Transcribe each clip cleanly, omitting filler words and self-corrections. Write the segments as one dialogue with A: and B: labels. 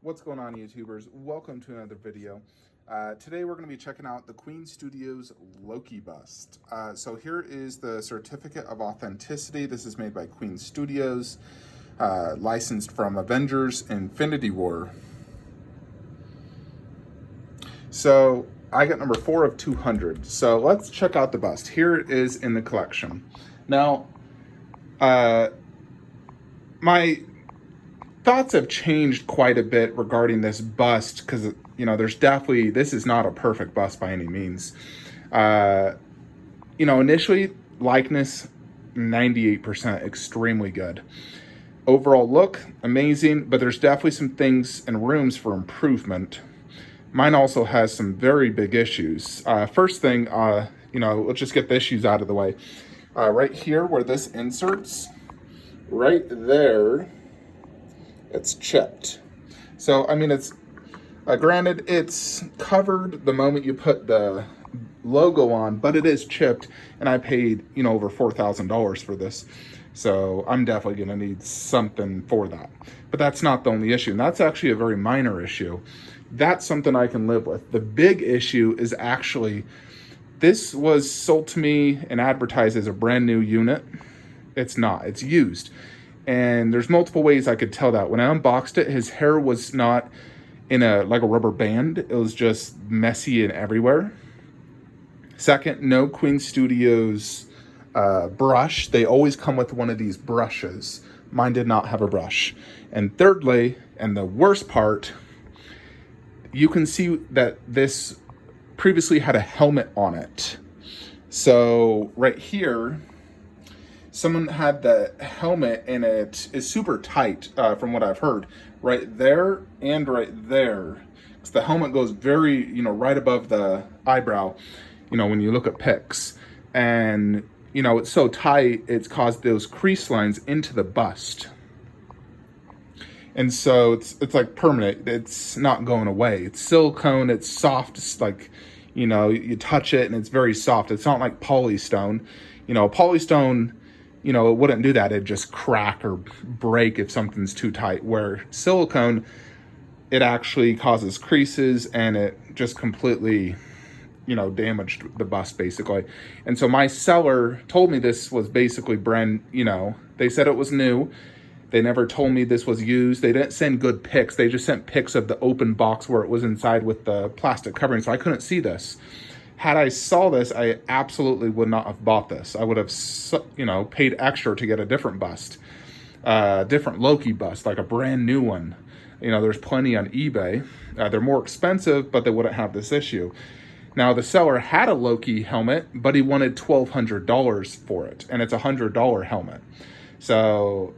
A: What's going on, YouTubers? Welcome to another video. Today we're going to be checking out the Queen Studios Loki bust. So here is the certificate of authenticity. This is made by Queen Studios, licensed from Avengers Infinity War. So I got number 4 of 200. So let's check out the bust. Here it is in the collection. Now, my thoughts have changed quite a bit regarding this bust because, this is not a perfect bust by any means. Initially, likeness, 98%, extremely good. Overall look, amazing, but there's definitely some things and rooms for improvement. Mine also has some very big issues. First thing, let's just get the issues out of the way. Right here where this inserts, right there, it's chipped. So, it's, granted, it's covered the moment you put the logo on, but it is chipped, and I paid, over $4,000 for this. So I'm definitely going to need something for that. But that's not the only issue, and that's actually a very minor issue. That's something I can live with. The big issue is actually, this was sold to me and advertised as a brand new unit. It's not. It's used. And there's multiple ways I could tell that. When I unboxed it, his hair was not in like a rubber band. It was just messy and everywhere. Second, no Queen Studios brush. They always come with one of these brushes. Mine did not have a brush. And thirdly, and the worst part, you can see that this previously had a helmet on it. So right here, someone had the helmet and it is super tight from what I've heard. Right there and right there. So the helmet goes very, right above the eyebrow, when you look at pics. And, it's so tight, it's caused those crease lines into the bust. And so it's like permanent. It's not going away. It's silicone, it's soft. It's like, you touch it and it's very soft. It's not like polystone. Polystone, it wouldn't do that. It'd just crack or break if something's too tight. Where silicone, it actually causes creases and it just completely, damaged the bust basically. And so my seller told me this was basically brand, they said it was new. They never told me this was used. They didn't send good pics. They just sent pics of the open box where it was inside with the plastic covering. So I couldn't see this. Had I saw this, I absolutely would not have bought this. I would have, paid extra to get a different bust, different Loki bust, like a brand new one. There's plenty on eBay. They're more expensive, but they wouldn't have this issue. Now, the seller had a Loki helmet, but he wanted $1,200 for it, and it's a $100 helmet. So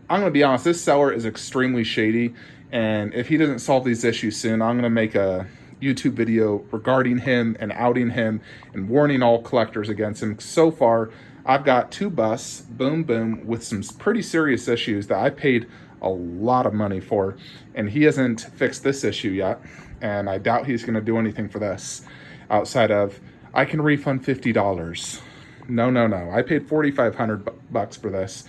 A: I'm going to be honest, this seller is extremely shady, and if he doesn't solve these issues soon, I'm going to make a YouTube video regarding him and outing him and warning all collectors against him. So far, I've got 2 busts, boom, boom, with some pretty serious issues that I paid a lot of money for, and he hasn't fixed this issue yet, and I doubt he's going to do anything for this outside of, I can refund $50. No. I paid $4,500 for this.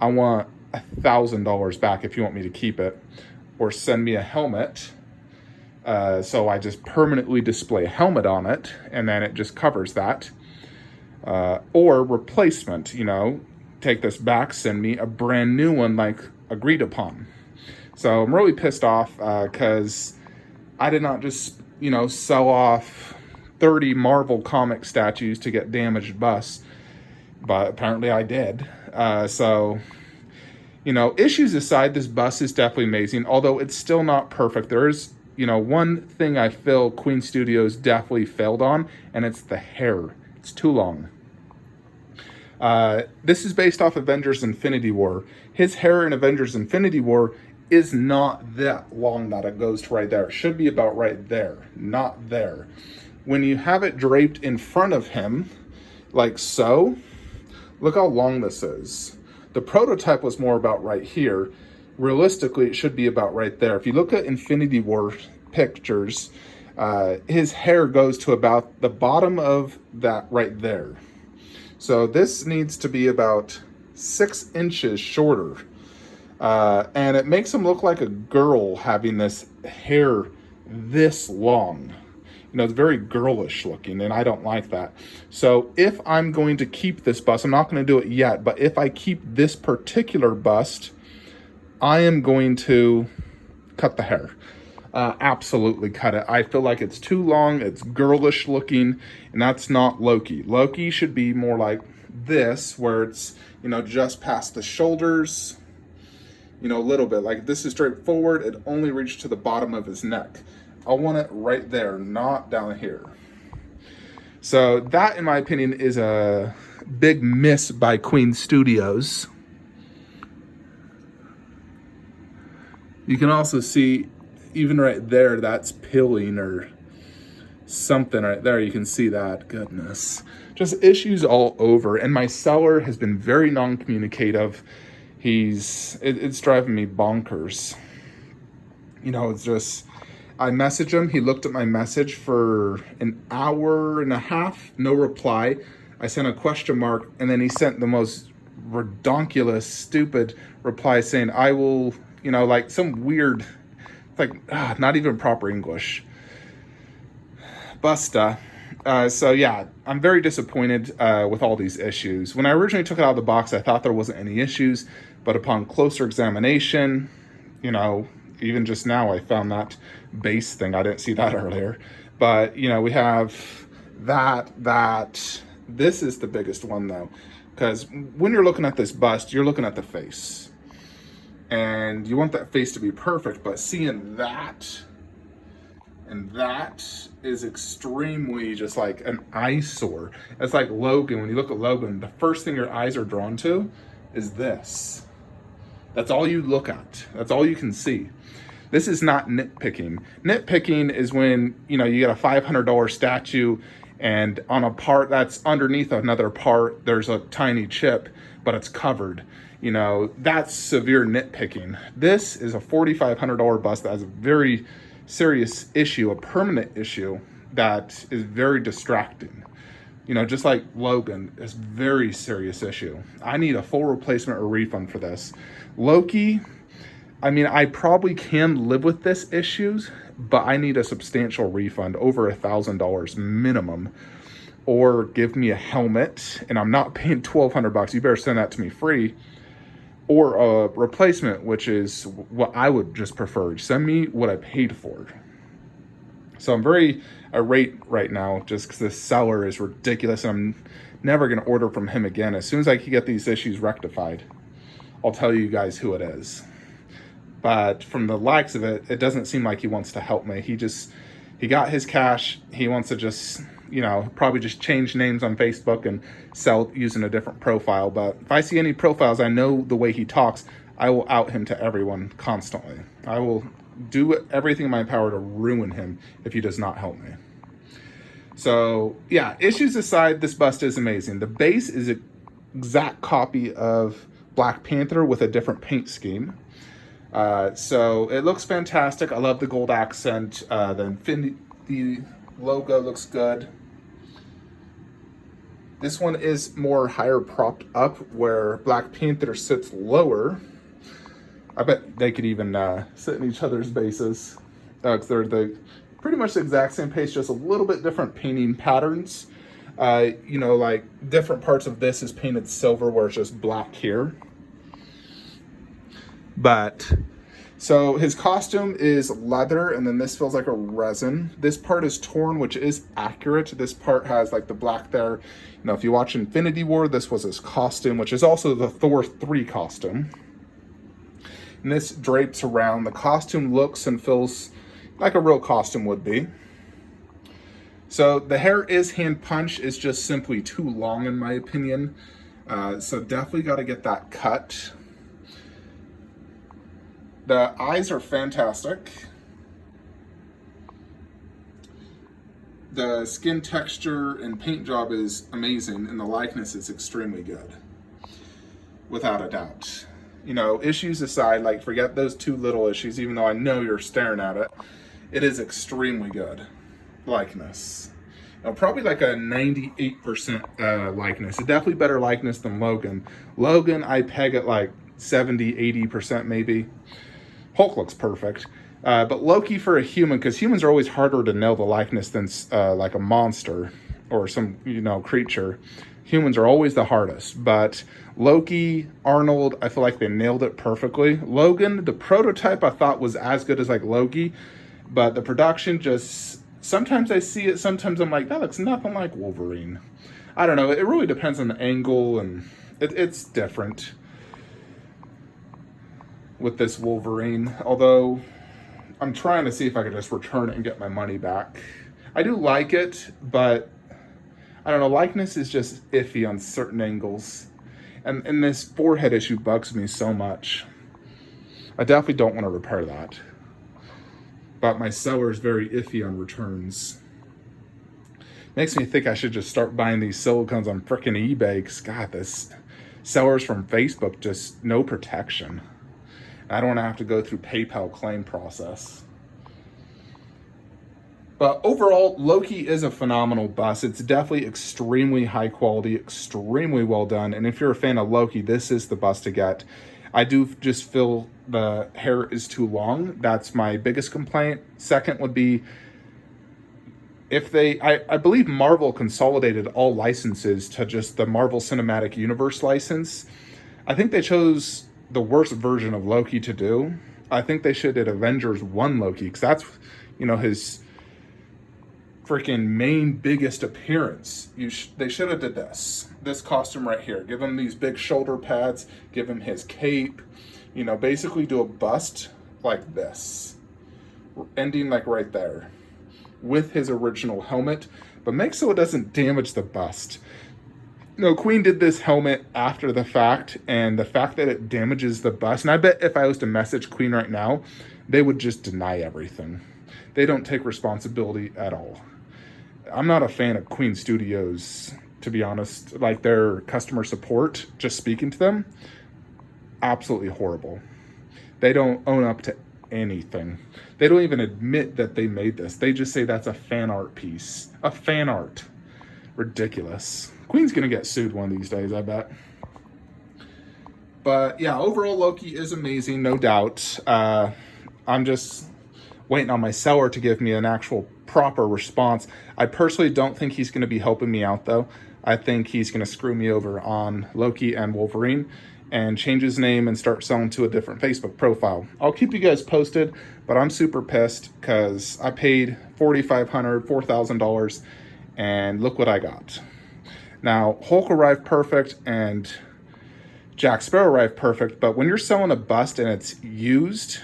A: I want $1,000 back if you want me to keep it, or send me a helmet. So I just permanently display a helmet on it, and then it just covers that. Or replacement, take this back, send me a brand new one like agreed upon. So I'm really pissed off because I did not just, sell off 30 Marvel comic statues to get damaged busts, but apparently I did. Issues aside, this bust is definitely amazing, although it's still not perfect. There is, one thing I feel Queen Studios definitely failed on, and it's the hair. It's too long. This is based off Avengers Infinity War. His hair in Avengers Infinity War is not that long that it goes to right there. It should be about right there, not there. When you have it draped in front of him, like so, look how long this is. The prototype was more about right here. Realistically, it should be about right there. If you look at Infinity War pictures, his hair goes to about the bottom of that right there. So this needs to be about 6 inches shorter. And it makes him look like a girl having this hair this long. It's very girlish looking, and I don't like that. So if I'm going to keep this bust, I'm not going to do it yet, but if I keep this particular bust, I am going to cut the hair. Absolutely cut it. I feel like it's too long, it's girlish looking, and that's not Loki. Loki should be more like this, where it's, just past the shoulders, a little bit. Like this is straight forward, it only reached to the bottom of his neck. I want it right there, not down here. So that, in my opinion, is a big miss by Queen Studios. You can also see, even right there, that's peeling or something right there. You can see that. Goodness. Just issues all over. And my seller has been very non-communicative. It's driving me bonkers. It's just, I messaged him. He looked at my message for an hour and a half, no reply. I sent a question mark, and then he sent the most redonkulous, stupid reply saying, I will, like some weird, like not even proper English. Busta. So yeah, I'm very disappointed with all these issues. When I originally took it out of the box, I thought there wasn't any issues, but upon closer examination, even just now I found that base thing. I didn't see that earlier. But, we have that. This is the biggest one, though. Because when you're looking at this bust, you're looking at the face. And you want that face to be perfect, but seeing that, and that is extremely just like an eyesore. It's like Logan. When you look at Logan, the first thing your eyes are drawn to is this. That's all you look at. That's all you can see. This is not nitpicking. Nitpicking is when, you get a $500 statue, and on a part that's underneath another part, there's a tiny chip, but it's covered. That's severe nitpicking. This is a $4,500 bust that has a very serious issue, a permanent issue that is very distracting. Just like Logan, it's a very serious issue. I need a full replacement or refund for this. Loki, I probably can live with this issues, but I need a substantial refund, over $1,000 minimum, or give me a helmet, and I'm not paying $1,200. You better send that to me free, or a replacement, which is what I would just prefer. Send me what I paid for. So I'm very irate right now, just because this seller is ridiculous, and I'm never going to order from him again. As soon as I can get these issues rectified, I'll tell you guys who it is. But from the likes of it, it doesn't seem like he wants to help me. He got his cash. He wants to just, probably just change names on Facebook and sell using a different profile. But if I see any profiles, I know the way he talks, I will out him to everyone constantly. I will do everything in my power to ruin him if he does not help me. So yeah, issues aside, this bust is amazing. The base is an exact copy of Black Panther with a different paint scheme. So it looks fantastic. I love the gold accent. The Infinity logo looks good. This one is more higher propped up, where Black Panther sits lower. I bet they could even sit in each other's bases. Because they're pretty much the exact same pace, just a little bit different painting patterns. Like different parts of this is painted silver, where it's just black here. But so his costume is leather, and then this feels like a resin. This part is torn, which is accurate. This part has like the black there. If you watch Infinity War, this was his costume, which is also the Thor 3 costume. And this drapes around. The costume looks and feels like a real costume would be. So the hair is hand punched. It's just simply too long, in my opinion. So definitely got to get that cut. The eyes are fantastic. The skin texture and paint job is amazing, and the likeness is extremely good, without a doubt. Issues aside, like forget those two little issues, even though I know you're staring at it, it is extremely good likeness. Probably like a 98% likeness. Definitely better likeness than Logan. Logan, I peg at like 70, 80% maybe. Hulk looks perfect. But Loki for a human, because humans are always harder to nail the likeness than like a monster or some, creature. Humans are always the hardest. But Loki, Arnold, I feel like they nailed it perfectly. Logan, the prototype I thought was as good as like Loki, but the production just, sometimes I see it, sometimes I'm like, that looks nothing like Wolverine. I don't know. It really depends on the angle, and it's different with this Wolverine. Although I'm trying to see if I could just return it and get my money back. I do like it, but I don't know. Likeness is just iffy on certain angles. And this forehead issue bugs me so much. I definitely don't want to repair that. But my seller is very iffy on returns. Makes me think I should just start buying these silicones on frickin' eBay. Because, God, this sellers from Facebook, just no protection. I don't want to have to go through PayPal claim process. But overall, Loki is a phenomenal bust. It's definitely extremely high quality, extremely well done. And if you're a fan of Loki, this is the bust to get. I do just feel the hair is too long. That's my biggest complaint. Second would be, if I believe Marvel consolidated all licenses to just the Marvel Cinematic Universe license. I think they chose the worst version of Loki to do. I think they should have Avengers 1 Loki, because that's, his freaking main biggest appearance. They should have did this costume right here. Give him these big shoulder pads, give him his cape, basically do a bust like this, ending like right there, with his original helmet, but make so it doesn't damage the bust. No, Queen did this helmet after the fact, and the fact that it damages the bust, and I bet if I was to message Queen right now, they would just deny everything. They don't take responsibility at all. I'm not a fan of Queen Studios, to be honest. Like, their customer support, just speaking to them, absolutely horrible. They don't own up to anything. They don't even admit that they made this. They just say that's a fan art piece. A fan art. Ridiculous. Queen's gonna get sued one of these days, I bet. But yeah, overall Loki is amazing, no doubt. I'm just waiting on my seller to give me an actual proper response. I personally don't think he's going to be helping me out, though. I think he's going to screw me over on Loki and Wolverine and change his name and start selling to a different Facebook profile. I'll keep you guys posted, but I'm super pissed because I paid $4,500, $4,000, and look what I got. Now, Hulk arrived perfect and Jack Sparrow arrived perfect, but when you're selling a bust and it's used,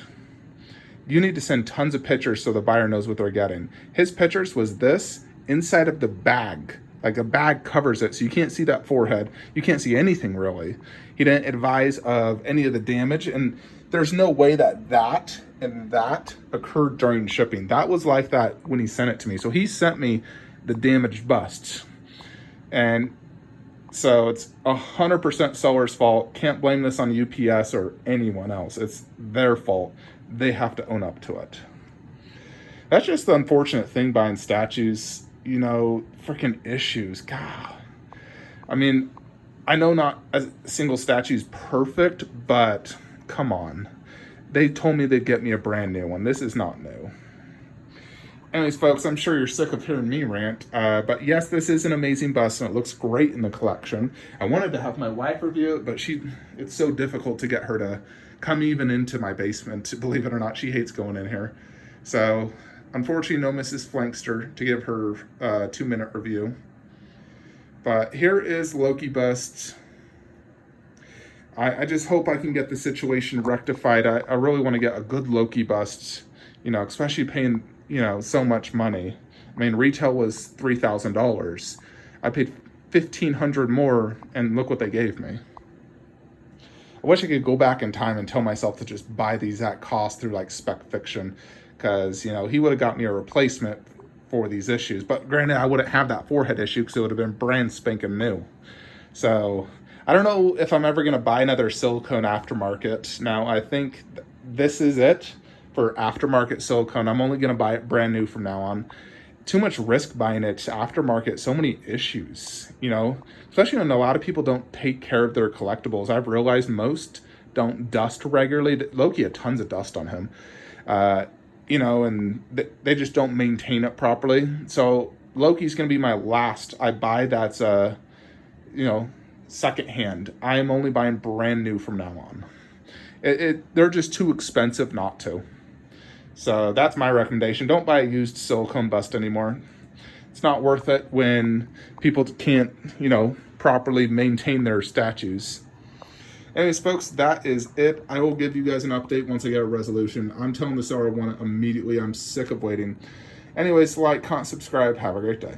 A: you need to send tons of pictures so the buyer knows what they're getting. His pictures was this inside of the bag. Like, a bag covers it, so you can't see that forehead. You can't see anything, really. He didn't advise of any of the damage, and there's no way that and that occurred during shipping. That was like that when he sent it to me. So he sent me the damaged busts. And so it's 100% seller's fault. Can't blame this on UPS or anyone else. It's their fault. They have to own up to it. That's just the unfortunate thing buying statues, freaking issues. God. I mean, I know not a single statue is perfect, but come on. They told me they'd get me a brand new one. This is not new. Anyways, folks, I'm sure you're sick of hearing me rant, but yes, this is an amazing bust, and it looks great in the collection. I wanted to have my wife review it, but it's so difficult to get her to come even into my basement. Believe it or not, she hates going in here. So, unfortunately, no Mrs. Flankster to give her a 2-minute review. But here is Loki bust. I just hope I can get the situation rectified. I really want to get a good Loki bust, especially paying, so much money. I mean, retail was $3,000. I paid $1,500 more, and look what they gave me. I wish I could go back in time and tell myself to just buy these at cost through like Spec Fiction, because, he would have got me a replacement for these issues. But granted, I wouldn't have that forehead issue because it would have been brand spanking new. So I don't know if I'm ever going to buy another silicone aftermarket. Now, I think this is it for aftermarket silicone. I'm only going to buy it brand new from now on. Too much risk buying it aftermarket. So many issues, especially when a lot of people don't take care of their collectibles. I've realized most don't dust regularly. Loki had tons of dust on him, and they just don't maintain it properly. So Loki's going to be my last I buy that's secondhand. I am only buying brand new from now on. They're just too expensive not to. So that's my recommendation. Don't buy a used silicone bust anymore. It's not worth it when people can't, properly maintain their statues. Anyways, folks, that is it. I will give you guys an update once I get a resolution. I'm telling the seller I want it immediately. I'm sick of waiting. Anyways, like, comment, subscribe. Have a great day.